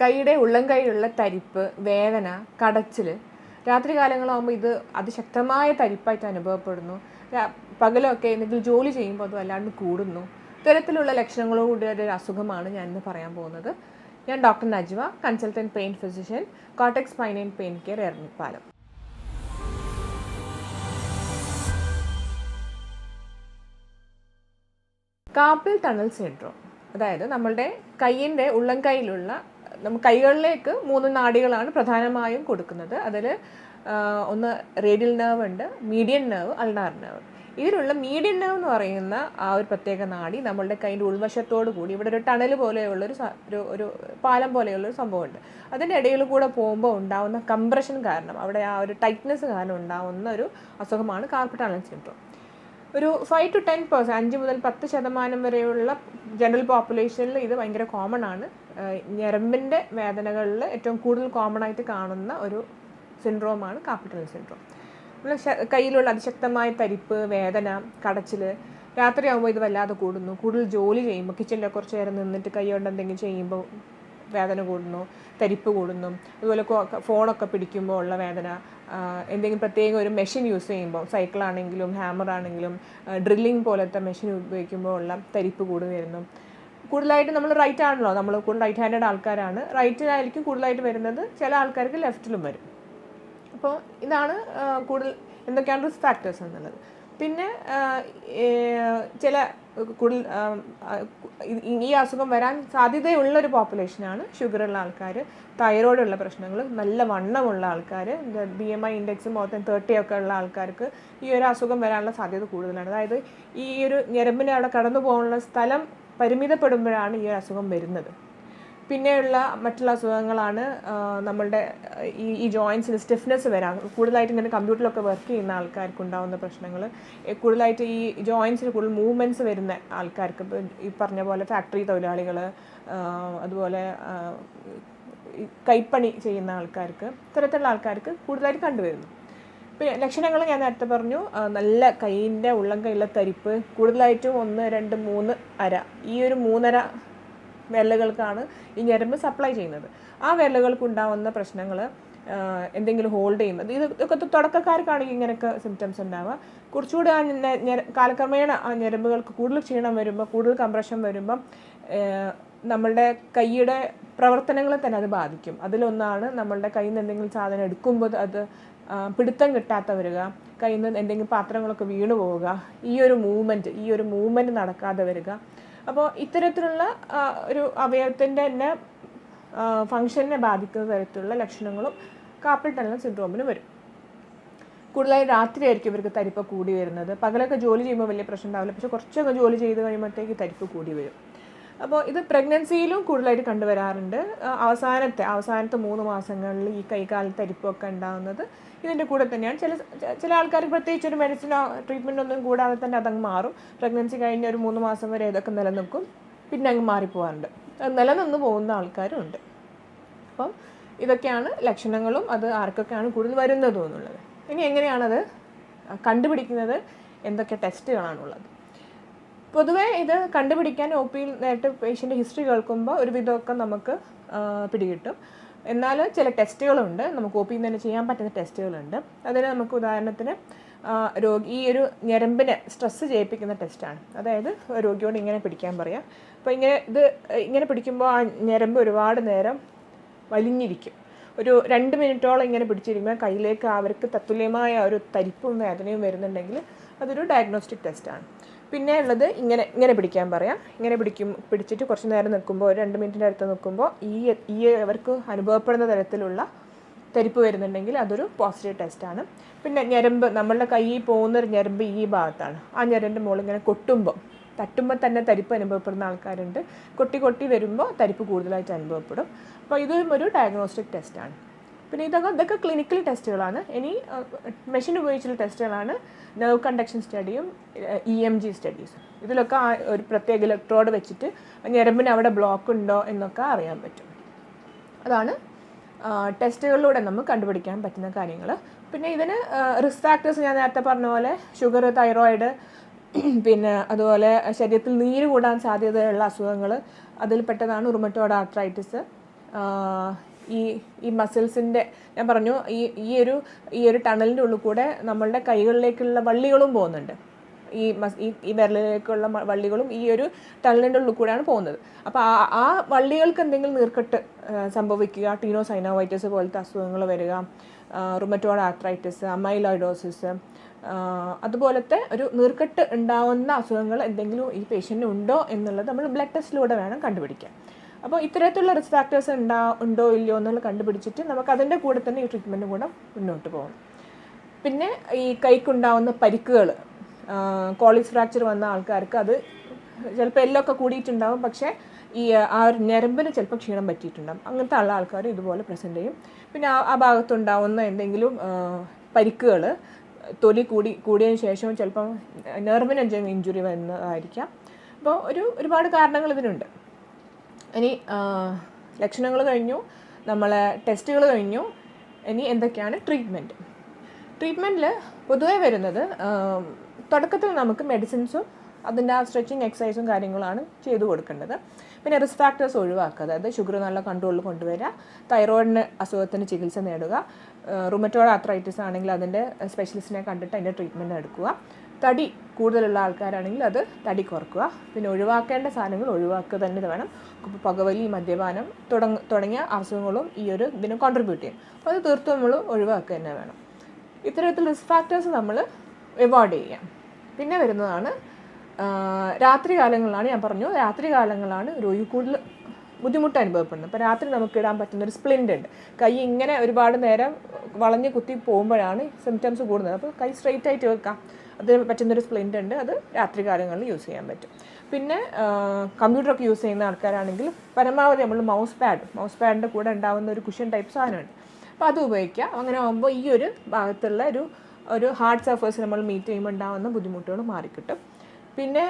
കൈയുടെ ഉള്ളം കൈയിലുള്ള തരിപ്പ്, വേദന, കടച്ചിൽ, രാത്രി കാലങ്ങളാകുമ്പോൾ ഇത് അതിശക്തമായ തരിപ്പായിട്ട് അനുഭവപ്പെടുന്നു. പകലൊക്കെ എന്തെങ്കിലും ജോലി ചെയ്യുമ്പോൾ അത് വല്ലാണ്ട് കൂടുന്നു. ഇത്തരത്തിലുള്ള ലക്ഷണങ്ങളോടുകൂടിയ ഒരു അസുഖമാണ് ഞാൻ ഇന്ന് പറയാൻ പോകുന്നത്. ഞാൻ doctor Najwa, consultant pain physician, Cortex spine and pain care, Eranhipalam. Carpal tunnel syndrome, അതായത് നമ്മളുടെ കൈയിൻ്റെ ഉള്ളം കൈയിലുള്ള കൈകളിലേക്ക് 3 നാഡികളാണ് പ്രധാനമായും കൊടുക്കുന്നത്. അതിൽ ഒന്ന് റേഡിയൽ നെർവ് ഉണ്ട്, മീഡിയൻ നെർവ്, അൾനാർ നെർവ്. ഇതിലുള്ള മീഡിയൻ നെർവ് എന്ന് പറയുന്ന ആ ഒരു പ്രത്യേക നാഡി നമ്മളുടെ കൈൻ്റെ ഉൾവശത്തോടു കൂടി ഇവിടെ ഒരു ടണൽ പോലെയുള്ളൊരു ഒരു പാലം പോലെയുള്ളൊരു സംഭവമുണ്ട്. അതിൻ്റെ ഇടയിൽ കൂടെ പോകുമ്പോൾ ഉണ്ടാകുന്ന കംപ്രഷൻ കാരണം, അവിടെ ആ ഒരു ടൈറ്റ്നെസ് കാരണം ഉണ്ടാകുന്ന ഒരു അസുഖമാണ് കാർപ്പൽ ടണൽ സിൻഡ്രോം. ഒരു 5 to 10%, 5 മുതൽ 10% വരെയുള്ള ജനറൽ പോപ്പുലേഷനിൽ ഇത് ഭയങ്കര കോമൺ ആണ്. ഞരമ്പിൻ്റെ വേദനകളിൽ ഏറ്റവും കൂടുതൽ കോമൺ ആയിട്ട് കാണുന്ന ഒരു സിൻഡ്രോമാണ് കാർപ്പൽ ടണൽ സിൻഡ്രോം. കയ്യിലുള്ള അതിശക്തമായ തരിപ്പ്, വേദന, കടച്ചിൽ, രാത്രിയാകുമ്പോൾ ഇത് വല്ലാതെ കൂടുന്നു. കൂടുതൽ ജോലി ചെയ്യുമ്പോൾ, കിച്ചണിൽ കുറച്ച് നേരം നിന്നിട്ട് കൈ കൊണ്ട് എന്തെങ്കിലും ചെയ്യുമ്പോൾ വേദന കൂടുന്നു, തരിപ്പ് കൂടുന്നു. അതുപോലെ ഫോണൊക്കെ പിടിക്കുമ്പോൾ ഉള്ള വേദന, എന്തെങ്കിലും പ്രത്യേക ഒരു മെഷീൻ യൂസ് ചെയ്യുമ്പോൾ, സൈക്കിളാണെങ്കിലും ഹാമർ ആണെങ്കിലും ഡ്രില്ലിങ് പോലത്തെ മെഷീൻ ഉപയോഗിക്കുമ്പോൾ ഉള്ള തരിപ്പ് കൂടി വരുന്നു. കൂടുതലായിട്ട് നമ്മൾ റൈറ്റ് ആണല്ലോ, നമ്മൾ റൈറ്റ് ഹാൻഡഡ് ആൾക്കാരാണ്, റൈറ്റിലായിരിക്കും കൂടുതലായിട്ട് വരുന്നത്. ചില ആൾക്കാർക്ക് ലെഫ്റ്റിലും വരും. അപ്പോൾ ഇതാണ് കൂടുതൽ എന്തൊക്കെയാണ് റിസ്ക് ഫാക്ടേഴ്സ് എന്നുള്ളത്. പിന്നെ ചില കൂടുതൽ ഈ അസുഖം വരാൻ സാധ്യതയുള്ളൊരു പോപ്പുലേഷനാണ് ഷുഗറുള്ള ആൾക്കാർ, തൈറോയിഡുള്ള പ്രശ്നങ്ങൾ, നല്ല വണ്ണമുള്ള ആൾക്കാർ, BMI ഇൻഡെക്സ് more than 30 ഒക്കെ ഉള്ള ആൾക്കാർക്ക് ഈ ഒരു അസുഖം വരാനുള്ള സാധ്യത കൂടുതലാണ്. അതായത് ഈ ഒരു ഞരമ്പിന് അവിടെ കടന്നു പോകാനുള്ള സ്ഥലം പരിമിതപ്പെടുമ്പോഴാണ് ഈ അസുഖം വരുന്നത്. പിന്നെയുള്ള മറ്റുള്ള അസുഖങ്ങളാണ് നമ്മളുടെ ഈ ജോയിൻസിന് സ്റ്റിഫ്നെസ് വരാം. കൂടുതലായിട്ട് ഇങ്ങനെ കമ്പ്യൂട്ടറിലൊക്കെ വർക്ക് ചെയ്യുന്ന ആൾക്കാർക്ക് ഉണ്ടാകുന്ന പ്രശ്നങ്ങൾ, കൂടുതലായിട്ട് ഈ ജോയിൻസിന് കൂടുതൽ മൂവ്മെൻറ്റ്സ് വരുന്ന ആൾക്കാർക്ക്, ഈ പറഞ്ഞ പോലെ ഫാക്ടറി തൊഴിലാളികൾ, അതുപോലെ കൈപ്പണി ചെയ്യുന്ന ആൾക്കാർക്ക്, ഇത്തരത്തിലുള്ള ആൾക്കാർക്ക് കൂടുതലായിട്ട് കണ്ടുവരുന്നു. പിന്നെ ലക്ഷണങ്ങൾ ഞാൻ നേരത്തെ പറഞ്ഞു, നല്ല കൈയിൻ്റെ ഉള്ളം കൈയിലെ തരിപ്പ്, കൂടുതലായിട്ടും 1, 2, 3 അര, ഈ ഒരു 3 അര വിരലുകൾക്കാണ് ഈ ഞരമ്പ് സപ്ലൈ ചെയ്യുന്നത്. ആ വിരലുകൾക്ക് ഉണ്ടാകുന്ന പ്രശ്നങ്ങൾ, എന്തെങ്കിലും ഹോൾഡ് ചെയ്യുന്നത്, ഇതൊക്കെ തുടക്കക്കാർക്കാണെങ്കിൽ ഇങ്ങനെയൊക്കെ സിംറ്റംസ് ഉണ്ടാവുക. കുറച്ചുകൂടി ആ കാലക്രമേണ ആ ഞരമ്പുകൾക്ക് കൂടുതൽ ക്ഷീണം വരുമ്പോൾ, കൂടുതൽ കംപ്രഷൻ വരുമ്പം നമ്മളുടെ കൈയുടെ പ്രവർത്തനങ്ങളെ തന്നെ അത് ബാധിക്കും. അതിലൊന്നാണ് നമ്മളുടെ കയ്യിൽ നിന്ന് എന്തെങ്കിലും സാധനം എടുക്കുമ്പോൾ അത് പിടുത്തം കിട്ടാത്ത വരിക, കയ്യിൽ നിന്ന് എന്തെങ്കിലും പാത്രങ്ങളൊക്കെ വീണു പോവുക, ഈ ഒരു മൂവ്മെൻറ്റ് നടക്കാതെ വരിക. അപ്പോൾ ഇത്തരത്തിലുള്ള ഒരു അവയവത്തിൻ്റെ തന്നെ ഫങ്ഷനെ ബാധിക്കുന്ന തരത്തിലുള്ള ലക്ഷണങ്ങളും കാർപ്പൽ ടണൽ സിൻഡ്രോമിന് വരും. കൂടുതലായി രാത്രിയായിരിക്കും ഇവർക്ക് തരിപ്പ് കൂടി വരുന്നത്. പകലൊക്കെ ജോലി ചെയ്യുമ്പോൾ വലിയ പ്രശ്നം ഉണ്ടാവില്ല, പക്ഷേ കുറച്ചൊക്കെ ജോലി ചെയ്ത് കഴിയുമ്പോഴത്തേക്ക് തരിപ്പ് കൂടി വരും. അപ്പോൾ ഇത് പ്രഗ്നൻസിയിലും കൂടുതലായിട്ട് കണ്ടുവരാറുണ്ട്. അവസാനത്തെ 3 മാസങ്ങളിൽ ഈ കൈകാല തരിപ്പൊക്കെ ഉണ്ടാകുന്നത് ഇതിൻ്റെ കൂടെ തന്നെയാണ്. ചില ആൾക്കാർക്ക് പ്രത്യേകിച്ച് ഒരു മെഡിസിനോ ട്രീറ്റ്മെൻ്റ് ഒന്നും കൂടാതെ തന്നെ അതങ്ങ് മാറും. പ്രഗ്നൻസി കഴിഞ്ഞ ഒരു 3 മാസം വരെ ഇതൊക്കെ നിലനിൽക്കും, പിന്നെ അങ്ങ് മാറിപ്പോകാറുണ്ട്. അത് നിലനിന്ന് പോകുന്ന ആൾക്കാരും ഉണ്ട്. അപ്പം ഇതൊക്കെയാണ് ലക്ഷണങ്ങളും അത് ആർക്കൊക്കെയാണ് കൂടുതൽ വരുന്നതും എന്നുള്ളത്. ഇനി എങ്ങനെയാണത് കണ്ടുപിടിക്കുന്നത്, എന്തൊക്കെ ടെസ്റ്റുകളാണുള്ളത്? പൊതുവേ ഇത് കണ്ടുപിടിക്കാൻ OP നേരിട്ട് പേഷ്യൻ്റ് ഹിസ്റ്ററി കേൾക്കുമ്പോൾ ഒരു വിധമൊക്കെ നമുക്ക് പിടികിട്ടും. എന്നാൽ ചില ടെസ്റ്റുകളുണ്ട്, നമുക്ക് OP തന്നെ ചെയ്യാൻ പറ്റുന്ന ടെസ്റ്റുകളുണ്ട്. അതിന് നമുക്ക് ഉദാഹരണത്തിന് ഈ ഒരു ഞരമ്പിനെ സ്ട്രെസ്സ് ചെയ്യിപ്പിക്കുന്ന ടെസ്റ്റാണ്. അതായത് രോഗിയോട് ഇങ്ങനെ പിടിക്കാൻ പറയാം. അപ്പോൾ ഇങ്ങനെ പിടിക്കുമ്പോൾ ആ ഞരമ്പ് ഒരുപാട് നേരം വലിഞ്ഞിരിക്കും. ഒരു 2 മിനിറ്റോളം ഇങ്ങനെ പിടിച്ചിരിക്കുമ്പോൾ കയ്യിലേക്ക് അവർക്ക് തത്തുല്യമായ ഒരു തരിപ്പും വേദനയും വരുന്നുണ്ടെങ്കിൽ അതൊരു ഡയഗ്നോസ്റ്റിക് ടെസ്റ്റാണ്. പിന്നെ ഉള്ളത് ഇങ്ങനെ പിടിക്കാൻ പറയാം. പിടിച്ചിട്ട് കുറച്ച് നേരം നിൽക്കുമ്പോൾ, ഒരു 2 മിനിറ്റിൻ്റെ അടുത്ത് നിൽക്കുമ്പോൾ ഈ അവർക്ക് അനുഭവപ്പെടുന്ന തരത്തിലുള്ള തരിപ്പ് വരുന്നുണ്ടെങ്കിൽ അതൊരു പോസിറ്റീവ് ടെസ്റ്റാണ്. പിന്നെ ഞരമ്പ്, നമ്മളുടെ കയ്യിൽ പോകുന്നൊരു ഞരമ്പ് ഈ ഭാഗത്താണ്. ആ ഞരമ്പിൻ്റെ മുകളിൽ ഇങ്ങനെ തട്ടുമ്പോൾ തന്നെ തരിപ്പ് അനുഭവപ്പെടുന്ന ആൾക്കാരുണ്ട്. കൊട്ടി വരുമ്പോൾ തരിപ്പ് കൂടുതലായിട്ട് അനുഭവപ്പെടും. അപ്പോൾ ഇതും ഒരു ഡയഗ്നോസ്റ്റിക് ടെസ്റ്റാണ്. പിന്നെ ഇതൊക്കെ ക്ലിനിക്കൽ ടെസ്റ്റുകളാണ്. ഇനി മെഷീൻ ഉപയോഗിച്ചുള്ള ടെസ്റ്റുകളാണ് നെർവ് കണ്ടക്ഷൻ സ്റ്റഡിയും EMG സ്റ്റഡീസും. ഇതിലൊക്കെ ഒരു പ്രത്യേക ഇലക്ട്രോഡ് വെച്ചിട്ട് ഞരമ്പിന് അവിടെ ബ്ലോക്ക് ഉണ്ടോ എന്നൊക്കെ അറിയാൻ പറ്റും. അതാണ് ടെസ്റ്റുകളിലൂടെ നമുക്ക് കണ്ടുപിടിക്കാൻ പറ്റുന്ന കാര്യങ്ങൾ. പിന്നെ ഇതിന് റിസ്ക് ഫാക്ടേഴ്സ് ഞാൻ നേരത്തെ പറഞ്ഞ പോലെ ഷുഗർ, തൈറോയിഡ്, പിന്നെ അതുപോലെ ശരീരത്തിൽ നീര് കൂടാൻ സാധ്യതയുള്ള അസുഖങ്ങൾ, അതിൽപ്പെട്ടതാണ് റുമറ്റോയ്ഡ് ആർത്രൈറ്റിസ്, ഈ ഈ മസിൽസിൻ്റെ ഞാൻ പറഞ്ഞു ഈ ഒരു ടണലിൻ്റെ ഉള്ളിൽ കൂടെ നമ്മളുടെ കൈകളിലേക്കുള്ള വള്ളികളും പോകുന്നുണ്ട്. ഈ വിരലിലേക്കുള്ള വള്ളികളും ഈ ഒരു ടണലിൻ്റെ ഉള്ളിൽ കൂടെയാണ് പോകുന്നത്. അപ്പോൾ ആ വള്ളികൾക്ക് എന്തെങ്കിലും നീർക്കെട്ട് സംഭവിക്കുക, ടീനോസൈനോവൈറ്റിസ് പോലത്തെ അസുഖങ്ങൾ വരിക, റുമറ്റോയ്ഡ് ആർത്രൈറ്റിസ്, അമൈലോയിഡോസിസ്, അതുപോലത്തെ ഒരു നീർക്കെട്ട് ഉണ്ടാവുന്ന അസുഖങ്ങൾ എന്തെങ്കിലും ഈ പേഷ്യൻറ്റിന് ഉണ്ടോ എന്നുള്ളത് നമ്മൾ ബ്ലഡ് ടെസ്റ്റിലൂടെ വേണം കണ്ടുപിടിക്കാൻ. അപ്പോൾ ഇത്തരത്തിലുള്ള റിസ്ക് ഫാക്ടേഴ്സ് ഉണ്ടോ ഇല്ലയോ എന്നുള്ളത് കണ്ടുപിടിച്ചിട്ട് നമുക്ക് അതിൻ്റെ കൂടെ തന്നെ ഈ ട്രീറ്റ്മെൻറ്റും കൂടെ മുന്നോട്ട് പോകണം. പിന്നെ ഈ കൈക്കുണ്ടാവുന്ന പരിക്കുകൾ, കോളിസ് ഫ്രാക്ചർ വന്ന ആൾക്കാർക്ക് അത് ചിലപ്പോൾ എല്ലൊക്കെ കൂടിയിട്ടുണ്ടാകും, പക്ഷേ ഈ ആ ഒരു ഞരമ്പിന് ചിലപ്പോൾ ക്ഷീണം പറ്റിയിട്ടുണ്ടാകും. അങ്ങനത്തെ ഉള്ള ആൾക്കാർ ഇതുപോലെ പ്രസൻറ്റ് ചെയ്യും. പിന്നെ ആ ഭാഗത്തുണ്ടാവുന്ന എന്തെങ്കിലും പരിക്കുകൾ തൊലി കൂടിയതിന് ശേഷം ചിലപ്പം നെർവിന് എന്തെങ്കിലും ഇഞ്ചുറി വരുന്നതായിരിക്കാം. അപ്പോൾ ഒരുപാട് കാരണങ്ങൾ ഇതിനുണ്ട്. ഇനി ലക്ഷണങ്ങൾ കഴിഞ്ഞു, നമ്മളെ ടെസ്റ്റുകൾ കഴിഞ്ഞു. ഇനി എന്തൊക്കെയാണ് ട്രീറ്റ്മെൻറ്റിൽ പൊതുവേ വരുന്നത്, തുടക്കത്തിൽ നമുക്ക് മെഡിസിൻസും അതിൻ്റെ ആ സ്ട്രെച്ചിങ് എക്സസൈസും കാര്യങ്ങളാണ് ചെയ്തു കൊടുക്കേണ്ടത്. പിന്നെ റിസ്ക് ഫാക്ടേഴ്സ് ഒഴിവാക്കുക, അതായത് ഷുഗർ നല്ല കൺട്രോളിൽ കൊണ്ടുവരിക, തൈറോയിഡിന് അസുഖത്തിന് ചികിത്സ നേടുക, റുമറ്റോയ്ഡ് ആർത്രൈറ്റിസ് ആണെങ്കിൽ അതിൻ്റെ സ്പെഷ്യലിസ്റ്റിനെ കണ്ടിട്ട് അതിൻ്റെ ട്രീറ്റ്മെൻറ്റ് എടുക്കുക, തടി കൂടുതലുള്ള ആൾക്കാരാണെങ്കിൽ അത് തടി കുറക്കുക. പിന്നെ ഒഴിവാക്കേണ്ട സാധനങ്ങൾ ഒഴിവാക്കുക തന്നെ വേണം. പുകവലി, മദ്യപാനം തുടങ്ങിയ അസുഖങ്ങളും ഈ ഒരു ഇതിന് കോൺട്രിബ്യൂട്ട് ചെയ്യും. അപ്പോൾ അത് തീർത്തും നമ്മൾ ഒഴിവാക്കുക തന്നെ വേണം. ഇത്തരത്തിൽ റിസ്ക് ഫാക്ടേഴ്സ് നമ്മൾ അവോയ്ഡ് ചെയ്യാം. പിന്നെ വരുന്നതാണ് രാത്രി കാലങ്ങളിലാണ്. ഞാൻ പറഞ്ഞു, രാത്രി കാലങ്ങളാണ് രോഗി കൂടുതൽ ബുദ്ധിമുട്ട് അനുഭവപ്പെടുന്നത്. അപ്പോൾ രാത്രി നമുക്ക് ഇടാൻ പറ്റുന്നൊരു സ്പ്ലിൻ്റ് ഉണ്ട്. കൈ ഇങ്ങനെ ഒരുപാട് നേരം വളഞ്ഞ് കുത്തി പോകുമ്പോഴാണ് സിംറ്റംസ് കൂടുന്നത്. അപ്പോൾ കൈ സ്ട്രെയിറ്റ് ആയിട്ട് വെക്കാം, അതിന് പറ്റുന്നൊരു സ്പ്ലിൻ്റ് ഉണ്ട്. അത് രാത്രി കാലങ്ങളിൽ യൂസ് ചെയ്യാൻ പറ്റും. പിന്നെ കമ്പ്യൂട്ടറൊക്കെ യൂസ് ചെയ്യുന്ന ആൾക്കാരാണെങ്കിൽ പരമാവധി നമ്മൾ മൗസ് പാഡിൻ്റെ കൂടെ ഉണ്ടാകുന്ന ഒരു കുഷൻ ടൈപ്പ് സാധനമുണ്ട്, അപ്പോൾ അത് ഉപയോഗിക്കുക. അങ്ങനെ ആകുമ്പോൾ ഈ ഒരു ഭാഗത്തുള്ള ഒരു ഹാർഡ് സർഫേസ് നമ്മൾ മീറ്റ് ചെയ്യുമ്പോൾ ഉണ്ടാകുന്ന ബുദ്ധിമുട്ടുകൾ മാറിക്കിട്ടും. പിന്നെ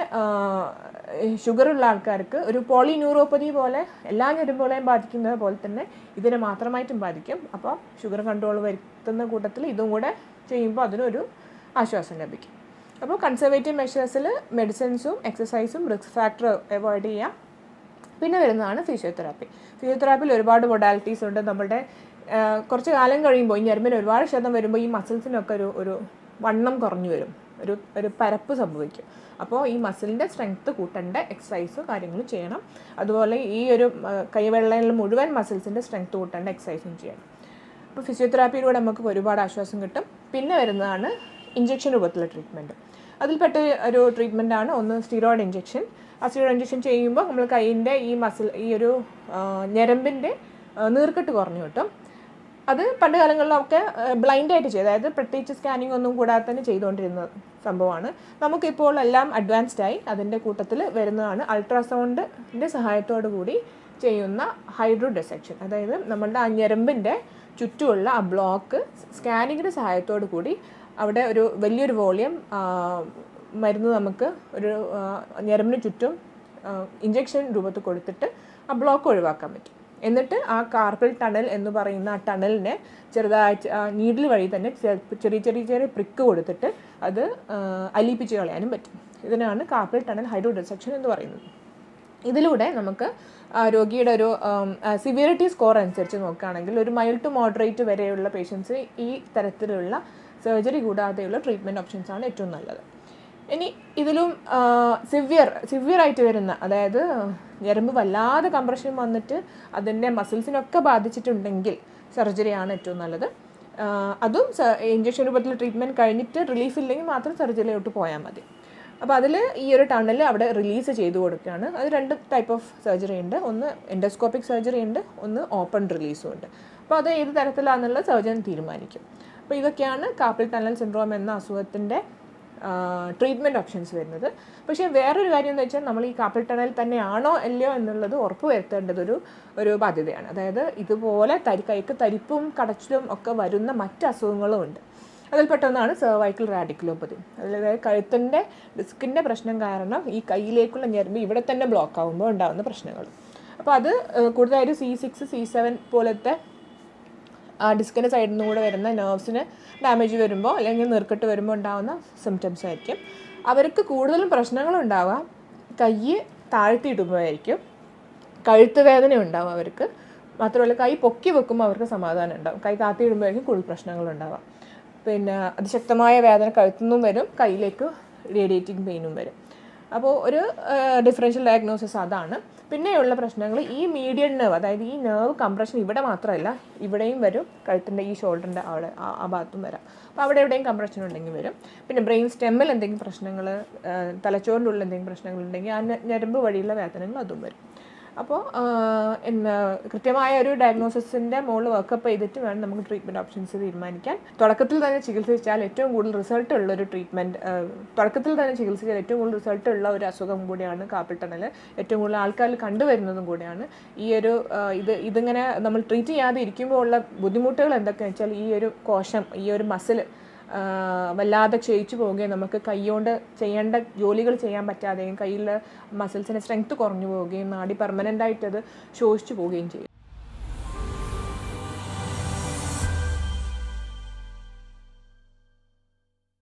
ഷുഗറുള്ള ആൾക്കാർക്ക് ഒരു പോളിന്യൂറോപ്പതി പോലെ എല്ലാ ഞരമ്പുകളെയും ബാധിക്കുന്നത് പോലെ തന്നെ ഇതിനെ മാത്രമായിട്ടും ബാധിക്കും. അപ്പോൾ ഷുഗർ കൺട്രോൾ വരുത്തുന്ന കൂട്ടത്തിൽ ഇതും കൂടെ ചെയ്യുമ്പോൾ അതിനൊരു ആശ്വാസം ലഭിക്കും. അപ്പോൾ കൺസർവേറ്റീവ് മെഷേഴ്സിൽ മെഡിസിൻസും എക്സസൈസും റിസ്ക് ഫാക്ടർ അവോയ്ഡ് ചെയ്യാം. പിന്നെ വരുന്നതാണ് ഫിസിയോതെറാപ്പിയിൽ ഒരുപാട് മൊഡാലിറ്റീസ് ഉണ്ട്. നമ്മുടെ കുറച്ച് കാലം കഴിയുമ്പോൾ ഈ ഞരമ്പിന് ഒരുപാട് ക്ഷതം വരുമ്പോൾ ഈ മസിൽസിനൊക്കെ ഒരു വണ്ണം കുറഞ്ഞു വരും, ഒരു പരപ്പ് സംഭവിക്കും. അപ്പോൾ ഈ മസിലിൻ്റെ സ്ട്രെങ്ത്ത് കൂട്ടേണ്ട എക്സസൈസ് കാര്യങ്ങൾ ചെയ്യണം. അതുപോലെ ഈ ഒരു കൈവെള്ളയിൽ മുഴുവൻ മസിൽസിൻ്റെ സ്ട്രെങ്ത്ത് കൂട്ടേണ്ട എക്സസൈസും ചെയ്യണം. അപ്പോൾ ഫിസിയോതെറാപ്പിയിലൂടെ നമുക്ക് ഒരുപാട് ആശ്വാസം കിട്ടും. പിന്നെ വരുന്നതാണ് ഇഞ്ചക്ഷൻ രൂപത്തിലുള്ള ട്രീറ്റ്മെൻറ്റ്. അതിൽപ്പെട്ട ഒരു ട്രീറ്റ്മെൻറ്റാണ് ഒന്ന് സ്റ്റീറോയിഡ് ഇഞ്ചക്ഷൻ. ആ സ്റ്റീറോയിഡ് ഇഞ്ചക്ഷൻ ചെയ്യുമ്പോൾ നമ്മൾ കൈയിൻ്റെ ഈ ഒരു ഞരമ്പിൻ്റെ നീർക്കെട്ട് കുറഞ്ഞു കിട്ടും. അത് പണ്ട് കാലങ്ങളിലൊക്കെ ബ്ലൈൻഡായിട്ട് ചെയ്ത്, അതായത് പ്രത്യേകിച്ച് സ്കാനിങ് ഒന്നും കൂടാതെ തന്നെ ചെയ്തുകൊണ്ടിരുന്ന സംഭവമാണ്. നമുക്കിപ്പോൾ എല്ലാം അഡ്വാൻസ്ഡായി. അതിൻ്റെ കൂട്ടത്തിൽ വരുന്നതാണ് അൾട്രാസൗണ്ടിൻ്റെ സഹായത്തോടു കൂടി ചെയ്യുന്ന ഹൈഡ്രോ ഡിസെക്ഷൻ. അതായത് നമ്മളുടെ ആ ഞരമ്പിൻ്റെ ചുറ്റുമുള്ള ആ ബ്ലോക്ക് സ്കാനിങ്ങിൻ്റെ സഹായത്തോടു കൂടി അവിടെ ഒരു വലിയൊരു വോളിയം മരുന്ന് നമുക്ക് ഒരു ഞരമ്പിന് ചുറ്റും ഇഞ്ചക്ഷൻ രൂപത്തിൽ കൊടുത്തിട്ട് ആ ബ്ലോക്ക് ഒഴിവാക്കാൻ പറ്റും. എന്നിട്ട് ആ കാർപ്പൽ ടണൽ എന്ന് പറയുന്ന ആ ടണലിനെ ചെറുതായിട്ട് നീഡിൽ വഴി തന്നെ ചെറിയ പ്രിക്ക് കൊടുത്തിട്ട് അത് അലിയിപ്പിച്ച് കളയാനും പറ്റും. ഇതിനാണ് കാർപ്പൽ ടണൽ ഹൈഡ്രോ ഡിസെക്ഷൻ എന്ന് പറയുന്നത്. ഇതിലൂടെ നമുക്ക് രോഗിയുടെ ഒരു സിവിയറിറ്റി സ്കോർ അനുസരിച്ച് നോക്കുകയാണെങ്കിൽ ഒരു മൈൽഡ് ടു മോഡറേറ്റ് വരെയുള്ള പേഷ്യൻസ് ഈ തരത്തിലുള്ള സർജറി കൂടാതെയുള്ള ട്രീറ്റ്മെൻറ്റ് ഓപ്ഷൻസാണ് ഏറ്റവും നല്ലത്. ഇനി ഇതിലും സിവിയറായിട്ട് വരുന്ന, അതായത് ഞരമ്പ് വല്ലാതെ കംപ്രഷൻ വന്നിട്ട് അതിൻ്റെ മസിൽസിനൊക്കെ ബാധിച്ചിട്ടുണ്ടെങ്കിൽ സർജറിയാണ് ഏറ്റവും നല്ലത്. അതും ഇഞ്ചക്ഷൻ രൂപത്തിൽ ട്രീറ്റ്മെൻറ്റ് കഴിഞ്ഞിട്ട് റിലീഫ് ഇല്ലെങ്കിൽ മാത്രം സർജറിയിലോട്ട് പോയാൽ മതി. അപ്പോൾ അതിൽ ഈ ഒരു ടണൽ അവിടെ റിലീസ് ചെയ്ത് കൊടുക്കുകയാണ്. അത് രണ്ട് ടൈപ്പ് ഓഫ് സർജറി ഉണ്ട്. ഒന്ന് എൻഡോസ്കോപ്പിക് സർജറി ഉണ്ട്, ഒന്ന് ഓപ്പൺ റിലീസും ഉണ്ട്. അപ്പോൾ അത് ഏത് തരത്തിലാണെന്നുള്ള സർജൻ തീരുമാനിക്കും. അപ്പോൾ ഇതൊക്കെയാണ് കാർപ്പൽ ടണൽ സിൻഡ്രോം എന്ന അസുഖത്തിൻ്റെ ട്രീറ്റ്മെൻറ്റ് ഓപ്ഷൻസ് വരുന്നത്. പക്ഷേ വേറൊരു കാര്യം എന്ന് വെച്ചാൽ നമ്മൾ ഈ കാർപ്പൽ ടണൽ തന്നെയാണോ അല്ലയോ എന്നുള്ളത് ഉറപ്പ് വരുത്തേണ്ടത് ഒരു ബാധ്യതയാണ്. അതായത് ഇതുപോലെ കൈക്ക് തരിപ്പും കടച്ചിലും ഒക്കെ വരുന്ന മറ്റ് അസുഖങ്ങളും ഉണ്ട്. അതിൽപ്പെട്ടൊന്നാണ് സെർവൈക്കൽ റാഡിക്കുലോപ്പതി. അതായത് കഴുത്തിൻ്റെ ഡിസ്കിൻ്റെ പ്രശ്നം കാരണം ഈ കൈയിലേക്കുള്ള ഞരമ്പ് ഇവിടെ തന്നെ ബ്ലോക്ക് ആകുമ്പോൾ ഉണ്ടാകുന്ന പ്രശ്നങ്ങൾ. അപ്പോൾ അത് കൂടുതലായിട്ട് C6, C7 പോലത്തെ ആ ഡിസ്കിൻ്റെ സൈഡിൽ നിന്ന് കൂടെ വരുന്ന നെർവ്സിന് ഡാമേജ് വരുമ്പോൾ അല്ലെങ്കിൽ നീർക്കെട്ട് വരുമ്പോൾ ഉണ്ടാകുന്ന സിംറ്റംസ് ആയിരിക്കും. അവർക്ക് കൂടുതലും പ്രശ്നങ്ങളുണ്ടാവുക കൈ താഴ്ത്തിയിടുമ്പോഴായിരിക്കും. കഴുത്ത് വേദന ഉണ്ടാവും അവർക്ക്. മാത്രമല്ല കൈ പൊക്കി വെക്കുമ്പോൾ അവർക്ക് സമാധാനം ഉണ്ടാവും, കൈ താത്തിയിടുമ്പോഴേക്കും കൂടുതൽ പ്രശ്നങ്ങളുണ്ടാവാം. പിന്നെ അതിശക്തമായ വേദന കഴുത്തുനിന്നും വരും, കയ്യിലേക്ക് റേഡിയേറ്റിംഗ് പെയിനും വരും. അപ്പോൾ ഒരു ഡിഫറൻഷ്യൽ ഡയഗ്നോസിസ് അതാണ്. പിന്നെയുള്ള പ്രശ്നങ്ങൾ ഈ മീഡിയൻ നെർവ്, അതായത് ഈ നെർവ് കംപ്രഷൻ ഇവിടെ മാത്രമല്ല, ഇവിടെയും വരും, കഴുത്തിൻ്റെ ഈ ഷോൾഡറിൻ്റെ അവിടെ ആ ഭാഗത്തും വരാം. അപ്പോൾ അവിടെ എവിടെയും കംപ്രഷൻ ഉണ്ടെങ്കിൽ വരും. പിന്നെ ബ്രെയിൻ സ്റ്റെമ്മിൽ എന്തെങ്കിലും പ്രശ്നങ്ങൾ, തലച്ചോറിൻ്റെ ഉള്ളിൽ എന്തെങ്കിലും പ്രശ്നങ്ങളുണ്ടെങ്കിൽ ആ ഞരമ്പ് വഴിയുള്ള വേദനകൾ അതും വരും. അപ്പോൾ കൃത്യമായ ഒരു ഡയഗ്നോസിസിൻ്റെ മുകളിൽ വർക്കപ്പ് ചെയ്തിട്ട് വേണം നമുക്ക് ട്രീറ്റ്മെൻറ്റ് ഓപ്ഷൻസ് തീരുമാനിക്കാൻ. തുടക്കത്തിൽ തന്നെ ചികിത്സിച്ചാൽ ഏറ്റവും കൂടുതൽ റിസൾട്ട് ഉള്ളൊരു ട്രീറ്റ്മെൻറ്റ്, തുടക്കത്തിൽ തന്നെ ചികിത്സിച്ചാൽ ഏറ്റവും കൂടുതൽ റിസൾട്ട് ഉള്ള ഒരു അസുഖം കൂടിയാണ് കാർപ്പൽ ടണൽ. ഏറ്റവും കൂടുതൽ ആൾക്കാരിൽ കണ്ടുവരുന്നതും കൂടിയാണ്. ഈ ഒരു ഇതിങ്ങനെ നമ്മൾ ട്രീറ്റ് ചെയ്യാതെ ഇരിക്കുമ്പോൾ ഉള്ള ബുദ്ധിമുട്ടുകൾ എന്തൊക്കെയാണെന്ന് വെച്ചാൽ, ഈ ഒരു കോശം, ഈ ഒരു മസിൽ വല്ലാതെ ക്ഷയിച്ചു പോവുകയും നമുക്ക് കൈകൊണ്ട് ചെയ്യേണ്ട ജോലികൾ ചെയ്യാൻ പറ്റാതെയും കയ്യിൽ മസിൽസിൻ്റെ സ്ട്രെങ്ത് കുറഞ്ഞു പോവുകയും നാടി പെർമനൻ്റായിട്ട് അത് ശോഷിച്ചു പോവുകയും ചെയ്യും.